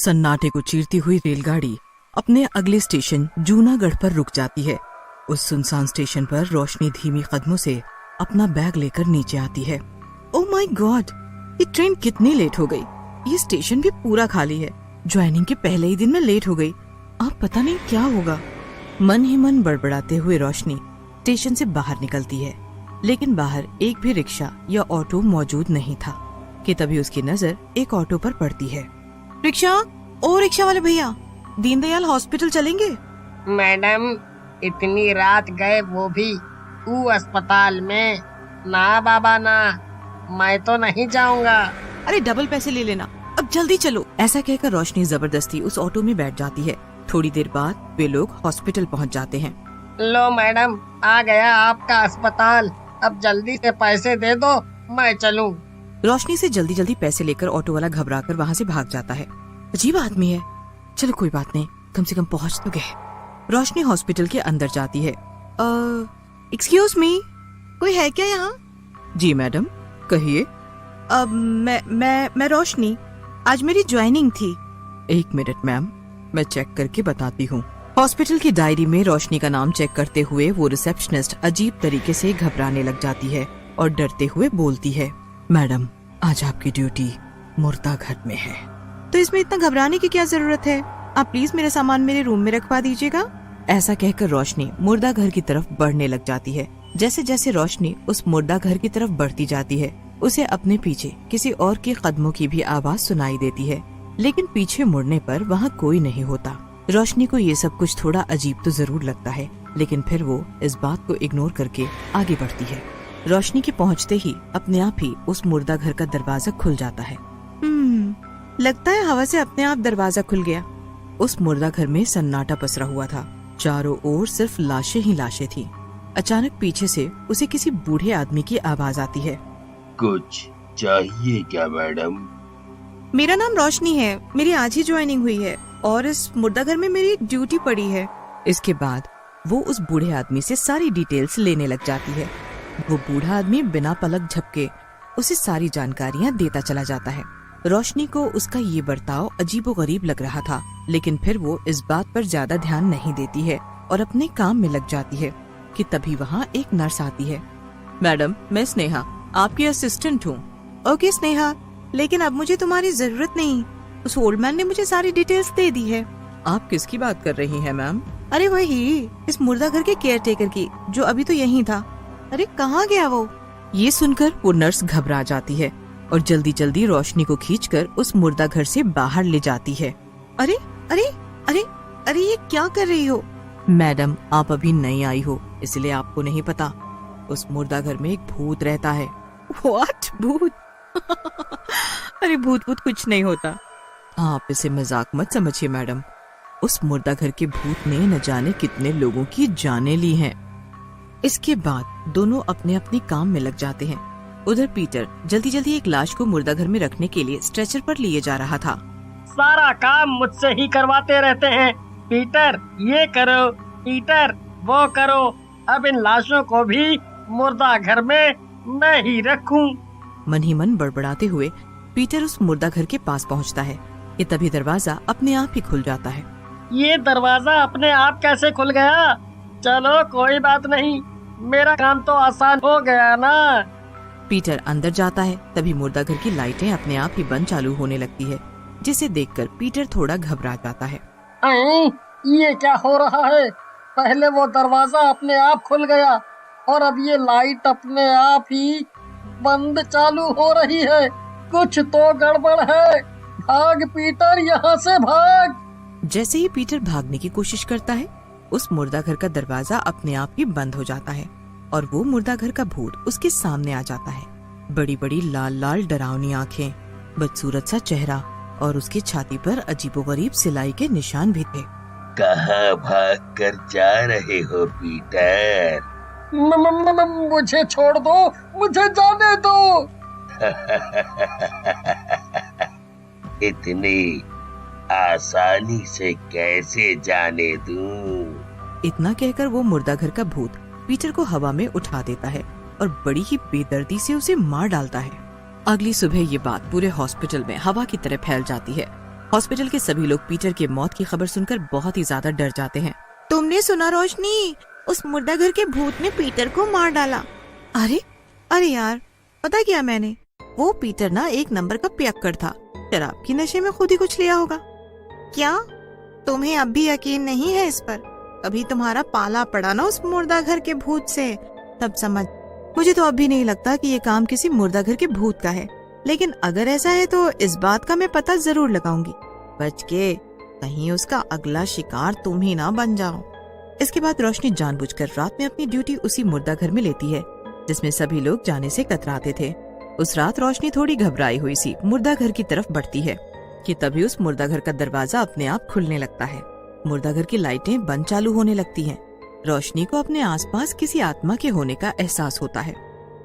सन्नाटे को चीरती हुई रेलगाड़ी अपने अगले स्टेशन जूनागढ़ पर रुक जाती है। उस सुनसान स्टेशन पर रोशनी धीमी कदमों से अपना बैग लेकर नीचे आती है। ओह माय गॉड, ये ट्रेन कितनी लेट हो गई। ये स्टेशन भी पूरा खाली है। ज्वाइनिंग के पहले ही दिन में लेट हो गई। अब पता नहीं क्या होगा। मन ही मन बड़बड़ाते हुए रोशनी स्टेशन से बाहर निकलती है, लेकिन बाहर एक भी रिक्शा या ऑटो मौजूद नहीं था कि तभी उसकी नजर एक ऑटो पर पड़ती है। रिक्शा, ओ रिक्शा वाले भैया, दीनदयाल हॉस्पिटल चलेंगे? मैडम, इतनी रात गए, वो भी अस्पताल में? ना बाबा ना, मैं तो नहीं जाऊंगा। अरे डबल पैसे ले लेना, अब जल्दी चलो। ऐसा कहकर रोशनी जबरदस्ती उस ऑटो में बैठ जाती है। थोड़ी देर बाद वे लोग हॉस्पिटल पहुंच जाते हैं। लो मैडम, आ गया आपका अस्पताल। अब जल्दी से पैसे दे दो, मैं चलूं। रोशनी से जल्दी जल्दी पैसे लेकर ऑटो वाला घबराकर वहाँ से भाग जाता है। अजीब आदमी है। चलो कोई बात नहीं, कम से कम पहुँच तो गए। रोशनी हॉस्पिटल के अंदर जाती है। एक्सक्यूज मी, कोई है क्या यहाँ? जी मैडम, कहिए। मैं रोशनी, आज मेरी ज्वाइनिंग थी। एक मिनट मैम, मैं चेक करके बताती हूँ। हॉस्पिटल की डायरी में रोशनी का नाम चेक करते हुए वो रिसेप्शनिस्ट अजीब तरीके से घबराने लग जाती है और डरते हुए बोलती है, मैडम आज आपकी ड्यूटी मुर्दाघर में है। तो इसमें इतना घबराने की क्या जरूरत है? आप प्लीज मेरा सामान मेरे रूम में रखवा दीजिएगा। ऐसा कहकर रोशनी मुर्दाघर की तरफ बढ़ने लग जाती है। जैसे जैसे रोशनी उस मुर्दाघर की तरफ बढ़ती जाती है, उसे अपने पीछे किसी और के कदमों की भी आवाज सुनाई देती है, लेकिन पीछे मुड़ने पर वहाँ कोई नहीं होता। रोशनी को ये सब कुछ थोड़ा अजीब तो जरूर लगता है, लेकिन फिर वो इस बात को इग्नोर करके आगे बढ़ती है। रोशनी के पहुँचते ही अपने आप ही उस मुर्दाघर का दरवाजा खुल जाता है। लगता है हवा से अपने आप दरवाजा खुल गया। उस मुर्दाघर में सन्नाटा पसरा हुआ था। चारों ओर सिर्फ लाशें ही लाशें थी। अचानक पीछे से उसे किसी बूढ़े आदमी की आवाज आती है। कुछ चाहिए क्या मैडम? मेरा नाम रोशनी है, मेरी आज ही ज्वाइनिंग हुई है और इस मुर्दाघर में मेरी ड्यूटी पड़ी है। इसके बाद वो उस बूढ़े आदमी से सारी डिटेल्स लेने लग जाती है। वो बूढ़ा आदमी बिना पलक झपके उसे सारी जानकारियाँ देता चला जाता है। रोशनी को उसका ये बर्ताव अजीबोगरीब लग रहा था, लेकिन फिर वो इस बात पर ज्यादा ध्यान नहीं देती है और अपने काम में लग जाती है कि तभी वहाँ एक नर्स आती है। मैडम, मैं स्नेहा, आपकी असिस्टेंट हूँ। ओके स्नेहा, लेकिन अब मुझे तुम्हारी जरूरत नहीं। उस ओल्ड मैन ने मुझे सारी डिटेल्स दे दी है। आप किसकी बात कर रही हैं मैम? अरे वही, इस मुर्दाघर के केयर टेकर की, जो अभी तो यहीं था। अरे कहाँ गया वो? ये सुनकर वो नर्स घबरा जाती है और जल्दी जल्दी रोशनी को खींचकर उस मुर्दाघर से बाहर ले जाती है। अरे अरे अरे अरे, ये क्या कर रही हो? मैडम, आप अभी नई आई हो, इसलिए आपको नहीं पता। उस मुर्दाघर में एक भूत रहता है। व्हाट? भूत? अरे भूत कुछ नहीं होता। आप इसे मजाक मत समझिए मैडम। उस मुर्दाघर के भूत ने न जाने कितने लोगों की जानें ली हैं। इसके बाद दोनों अपने अपने काम में लग जाते हैं। उधर पीटर जल्दी जल्दी एक लाश को मुर्दाघर में रखने के लिए स्ट्रेचर पर लिए जा रहा था। सारा काम मुझसे ही करवाते रहते हैं। पीटर ये करो, पीटर वो करो। अब इन लाशों को भी मुर्दाघर में मैं ही रखूं। मन ही मन बड़बड़ाते हुए पीटर उस मुर्दाघर के पास पहुंचता है कि तभी दरवाजा अपने आप ही खुल जाता है। ये दरवाजा अपने आप कैसे खुल गया? चलो कोई बात नहीं, मेरा काम तो आसान हो गया ना। पीटर अंदर जाता है, तभी मुर्दाघर की लाइटें अपने आप ही बंद चालू होने लगती है, जिसे देखकर पीटर थोड़ा घबरा जाता है। ये क्या हो रहा है? पहले वो दरवाजा अपने आप खुल गया और अब ये लाइट अपने आप ही बंद चालू हो रही है। कुछ तो गड़बड़ है। भाग पीटर, यहाँ से भाग। जैसे ही पीटर भागने की कोशिश करता है, उस मुर्दाघर का दरवाजा अपने आप ही बंद हो जाता है और वो मुर्दाघर का भूत उसके सामने आ जाता है। बड़ी बड़ी लाल लाल डरावनी आंखें, बदसूरत सा चेहरा और उसकी छाती पर अजीबोगरीब सिलाई के निशान भी थे। कहाँ भाग कर जा रहे हो पीटर? मुझे छोड़ दो, मुझे जाने दो। इतनी आसानी से कैसे जाने दूं? इतना कहकर वो मुर्दाघर का भूत पीटर को हवा में उठा देता है और बड़ी ही बेदर्दी से उसे मार डालता है। अगली सुबह ये बात पूरे हॉस्पिटल में हवा की तरह फैल जाती है। हॉस्पिटल के सभी लोग पीटर की मौत की खबर सुनकर बहुत ही ज्यादा डर जाते हैं। तुमने सुना रोशनी, उस मुर्दा घर के भूत ने पीटर को मार डाला। अरे अरे यार, पता क्या मैंने, वो पीटर ना एक नंबर का पियक्कड़ था, शराब की नशे में खुद ही कुछ लिया होगा। क्या तुम्हें अब भी यकीन नहीं है इस पर? अभी तुम्हारा पाला पड़ा ना उस मुर्दा घर के भूत से, तब समझ। मुझे तो अब भी नहीं लगता कि ये काम किसी मुर्दा घर के भूत का है, लेकिन अगर ऐसा है तो इस बात का मैं पता जरूर लगाऊंगी। बच के, कहीं उसका अगला शिकार तुम ही ना बन जाओ। इसके बाद रोशनी जानबूझकर रात में अपनी ड्यूटी उसी मुर्दा घर में लेती है जिसमें सभी लोग जाने से कतराते थे। उस रात रोशनी थोड़ी घबराई हुई सी मुर्दा घर की तरफ बढ़ती है कि तभी उस मुर्दा घर का दरवाजा अपने आप खुलने लगता है। मुर्दा घर की लाइटें बंद चालू होने लगती हैं। रोशनी को अपने आसपास किसी आत्मा के होने का एहसास होता है।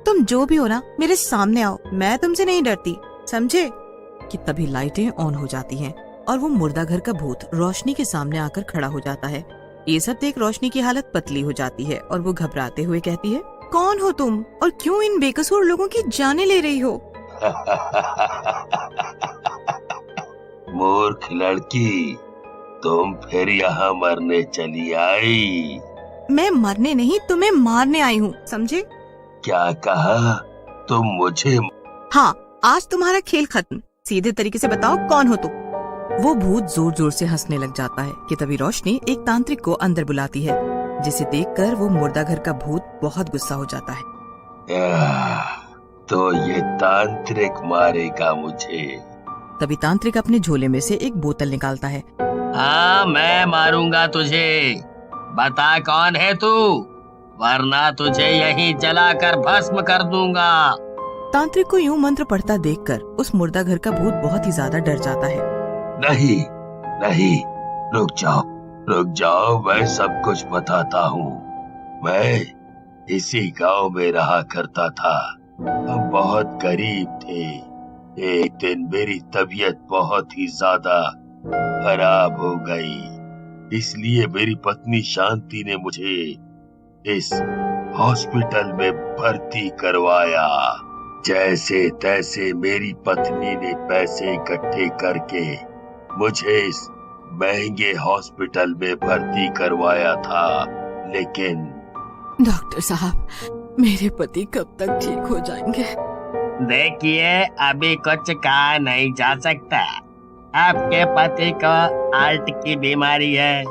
तुम जो भी हो ना, मेरे सामने आओ, मैं तुमसे नहीं डरती, समझे? कि तभी लाइटें ऑन हो जाती हैं और वो मुर्दा घर का भूत रोशनी के सामने आकर खड़ा हो जाता है। ये सब देख रोशनी की हालत पतली हो जाती है और वो घबराते हुए कहती है, कौन हो तुम और क्यों इन बेकसूर लोगों की जानें ले रही हो? मूर्ख लड़की, तुम फिर यहाँ मरने चली आई। मैं मरने नहीं, तुम्हें मारने आई हूँ, समझे? क्या कहा तुम मुझे? हाँ, आज तुम्हारा खेल खत्म। सीधे तरीके से बताओ, कौन हो तुम? वो भूत जोर जोर से हंसने लग जाता है कि तभी रोशनी एक तांत्रिक को अंदर बुलाती है, जिसे देखकर वो मुर्दा घर का भूत बहुत गुस्सा हो जाता है। तो ये तांत्रिक मारेगा मुझे। तभी तांत्रिक अपने झोले में से एक बोतल निकालता है। हाँ, मैं मारूंगा तुझे। बता कौन है तू, वरना तुझे यहीं जलाकर भस्म कर दूंगा। तांत्रिक को यूं मंत्र पढ़ता देखकर उस मुर्दा घर का भूत बहुत ही ज्यादा डर जाता है। नहीं नहीं, रुक जाओ, मैं सब कुछ बताता हूँ। मैं इसी गांव में रहा करता था। हम बहुत गरीब थे। एक दिन मेरी तबीयत बहुत ही ज्यादा खराब हो गई, इसलिए मेरी पत्नी शांति ने मुझे इस हॉस्पिटल में भर्ती करवाया। जैसे तैसे मेरी पत्नी ने पैसे इकट्ठे करके मुझे इस महंगे हॉस्पिटल में भर्ती करवाया था, लेकिन डॉक्टर साहब, मेरे पति कब तक ठीक हो जाएंगे? देखिए, अभी कुछ कहा नहीं जा सकता। आपके पति को हार्ट की बीमारी है,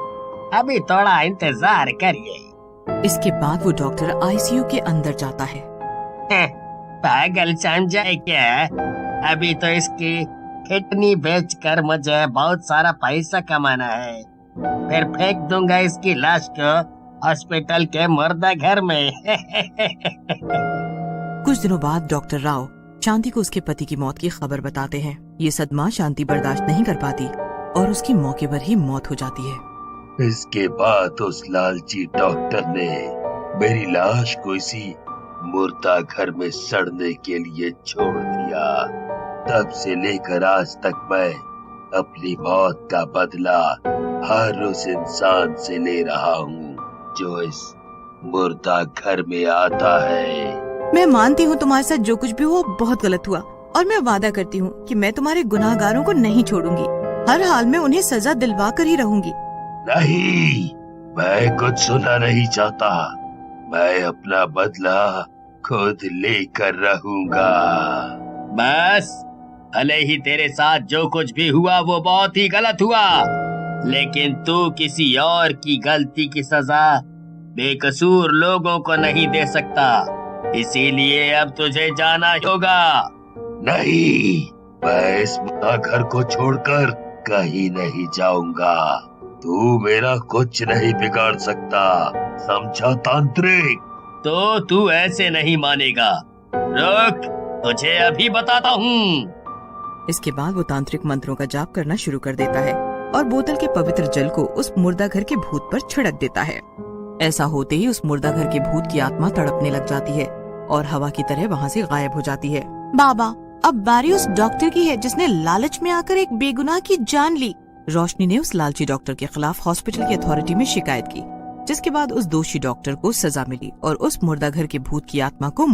अभी थोड़ा इंतजार करिए। इसके बाद वो डॉक्टर आईसीयू के अंदर जाता है। पागल समझा है क्या? अभी तो इसकी किडनी बेचकर मुझे बहुत सारा पैसा कमाना है, फिर फेंक दूंगा इसकी लाश को हॉस्पिटल के मुर्दा घर में। कुछ दिनों बाद डॉक्टर राव शांति को उसके पति की मौत की खबर बताते हैं। ये सदमा शांति बर्दाश्त नहीं कर पाती और उसकी मौके पर ही मौत हो जाती है। इसके बाद उस लालची डॉक्टर ने मेरी लाश को इसी मुर्दा घर में सड़ने के लिए छोड़ दिया। तब से लेकर आज तक मैं अपनी मौत का बदला हर उस इंसान से ले रहा हूँ जो इस मुर्दा घर में आता है। मैं मानती हूँ तुम्हारे साथ जो कुछ भी हुआ बहुत गलत हुआ, और मैं वादा करती हूँ कि मैं तुम्हारे गुनाहगारों को नहीं छोड़ूंगी। हर हाल में उन्हें सजा दिलवा कर ही रहूंगी। नहीं, मैं कुछ सुनना नहीं चाहता। मैं अपना बदला खुद लेकर रहूंगा। बस, भले ही तेरे साथ जो कुछ भी हुआ वो बहुत ही गलत हुआ, लेकिन तू किसी और की गलती की सजा बेकसूर लोगों को नहीं दे सकता, इसीलिए अब तुझे जाना होगा। नहीं, मैं इस मुर्दा घर को छोड़कर कहीं नहीं जाऊंगा। तू मेरा कुछ नहीं बिगाड़ सकता, समझा तांत्रिक? तो तू ऐसे नहीं मानेगा। रुक, तुझे अभी बताता हूँ। इसके बाद वो तांत्रिक मंत्रों का जाप करना शुरू कर देता है और बोतल के पवित्र जल को उस मुर्दा घर के भूत पर छिड़क देता है। ऐसा होते ही उस मुर्दा घर के भूत की आत्मा तड़पने लग जाती है और हवा की तरह वहाँ से गायब हो जाती है। बाबा, अब बारी उस डॉक्टर की है जिसने लालच में आकर एक बेगुनाह की जान ली। रोशनी ने उस लालची डॉक्टर के खिलाफ हॉस्पिटल की अथॉरिटी में शिकायत की, जिसके बाद उस दोषी डॉक्टर को सजा मिली और उस मुर्दा घर के भूत की आत्मा को